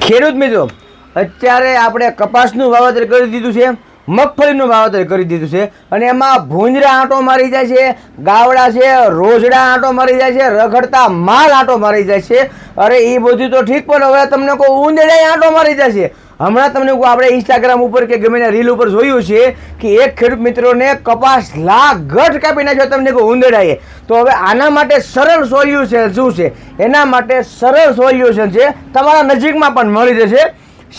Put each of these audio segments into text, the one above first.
ખેડૂત મિત્રો, અત્યારે આપણે કપાસનું વાવેતર કરી દીધું છે, મગફળીનું વાવેતર કરી દીધું છે અને એમાં ભૂંજરા આંટો મારી જાય છે, ગાવડા છે, રોજડા આંટો મારી જાય છે, રખડતા માલ આંટો મારી જાય છે. અરે એ બધું તો ઠીક, પણ હવે તમને કોઈ ઉંદરડા આંટો મારી જાય છે. હમણાં તમને આપણે ઇન્સ્ટાગ્રામ ઉપર કે ગમે રીલ ઉપર જોયું છે કે એક ખેડૂત મિત્રોને કપાસ ગઠ કાપી નાખ્યો તમને કોઈ ઉંદરડાએ. તો હવે આના માટે સરળ સોલ્યુશન શું છે? એના માટે સરળ સોલ્યુશન છે, તમારા નજીકમાં પણ મળી જશે.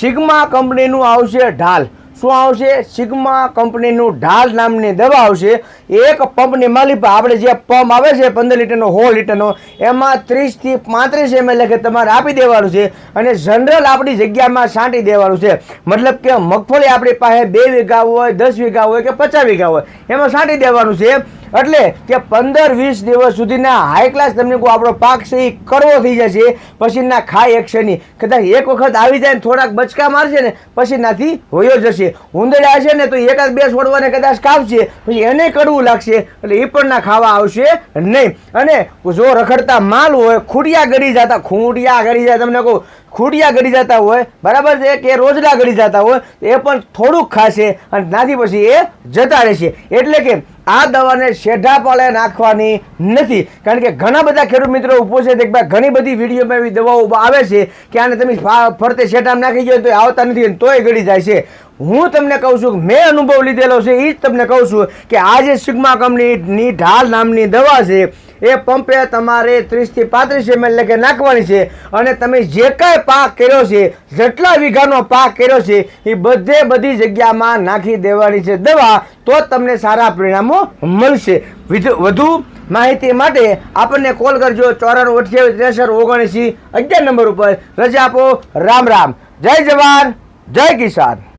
સિગ્મા કંપનીનું આવશે ઢાલ. શું આવશે? સિગ્મા કંપનીનું ઢાલ નામની દવા આવશે. એક પંપની માલિપા આપણે જે પંપ આવે છે 15 લીટરનો 100 લીટરનો, એમાં 30 થી 35 ml કે તમારે આપી દેવાનું છે અને જનરલ આપણી જગ્યામાં છાંટી દેવાનું છે. મતલબ કે મગફળી આપણી પાસે 2 વીઘા હોય, 10 વીઘા હોય કે 50 વીઘા હોય, એમાં છાંટી દેવાનું છે. એટલે કે 15-20 દિવસ સુધીના હાઈ ક્લાસ તમને આપણો પાક છે એ કરવો થઈ જશે. પછીના ખાઈ એકશે નહીં. કદાચ એક વખત આવી જાય ને થોડાક બચકા મારશે ને પછી નાથી હોયો જશે. ઉંદરડા છે ને તો એકાદ બે છોડવાને કદાચ કાપશે, પછી એને કડવું લાગશે, એટલે એ પણ ના ખાવા આવશે નહીં. અને જો રખડતા માલ હોય, ખૂટિયા ગળી જાય, તમને કહું ખૂટિયા ગળી જતા હોય, બરાબર છે, કે રોજડા ગળી જતા હોય, એ પણ થોડુંક ખાશે અને નાથી પછી એ જતા રહેશે. એટલે કે આ દવાને શેઢા પાળે નાખવાની નથી. કારણ કે ઘણા બધા ખેડૂત મિત્રો પૂછે છે કે ભાઈ ઘણી બધી વિડીયોમાં એવી દવાઓ આવે છે કે આને તમે ફરતે શેઢામાં નાખી જાય તો આવતા નથી, તોય ગળી જાય છે. હું તમને કહું છું, મેં અનુભવ લીધેલો છે, એ જ તમને કહું છું કે આ જે સિગ્મા કંપનીની ઢાલ નામની દવા છે એ પંપે તમારે 30 થી 35 ml લખે નાખવાની છે. અને તમે જે કાંઈ પાક કર્યો છે, જેટલા વીઘાનો પાક કર્યો છે, એ બધી જગ્યામાં નાખી દેવાની છે દવા, તો તમને સારા પરિણામો મળશે. વધુ માહિતી માટે આપણને કોલ કરજો 94 28 63 19 11 નંબર ઉપર. રજા આપો. રામ રામ. જય જવાન, જય કિસાન.